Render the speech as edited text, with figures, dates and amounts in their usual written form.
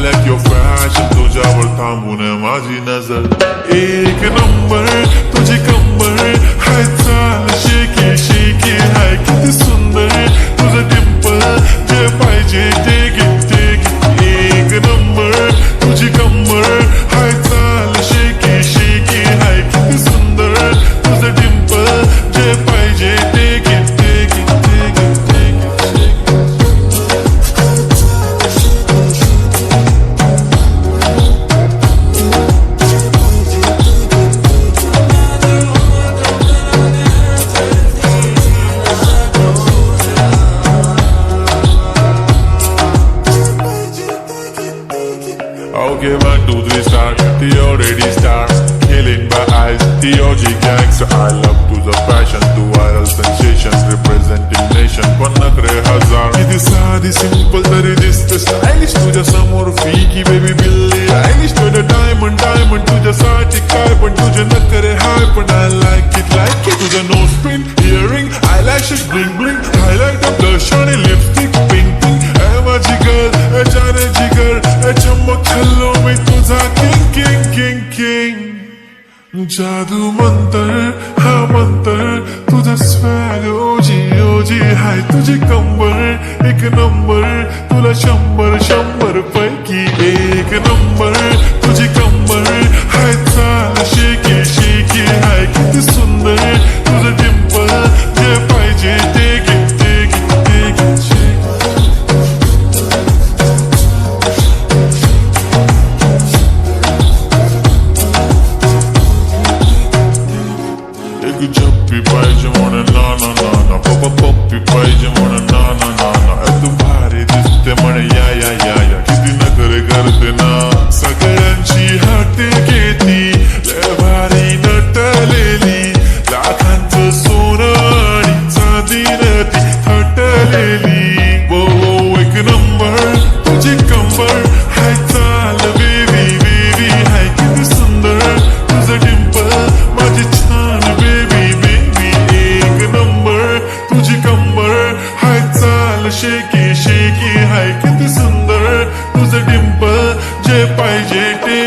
like your fashion, तुझ्यावर थांबून माझी नजर एक नंबर तुझी कंबर हाय चाल शेकी शेकी हाय किती सुंदर तुझं डिंपल जे पाहिजे ते घे एक नंबर तुझी कंबर हाय चाल शेकी शेकी हाय किती सुंदर तुझं डिंपल जे पाहिजे ते घे Okay, 1, 2, 3 start. The already start. Killing my eyes. The OG gangster. I love to the fashion, to viral sensation, representing nation. Pannakre hazar. Kiti saadi simple tari दिसते stylish. तुझ्या समोर फीकी baby बिल्ली Eilish to the diamond तुझ्यासाठी काय पण तुझे नखरे हाय पण I like it. तुझं nose pin, earring, eyelashes bling bling, highlighter, blush आणि lipstick pink. ए माझी girl, ए जाने जिगर, ए चमक हल्लो मी तुझा king. जादू मंतर हा मंतर तुझा स्वॅग ओजी हाय तुझी कंबर एक नंबर तुला 100 पैकी एक नंबर तुझी कंबर हाय चाल शेकी शेकी हाय किती सुंदर तुझं डिंपल जे पाहिजे ते घे झप्पी पाहिजे म्हणून ना पप्पी पाहिजे म्हणून ना तू भारी दिसते म्हणे या किती नखरे करते ना सगळ्यांची हात घेती लय भारी नटलेली लाखांचं सोनं आणि चांदीनं ती हटलेली वो एक नंबर तुझी कंबर हाय चाल बेबी हाय किती सुंदर तुझं डिंपल माझी छान तुझी कंबर हाय चाल शेकी शेकी हाय किती सुंदर तुझं डिंपल जे पाहिजे ते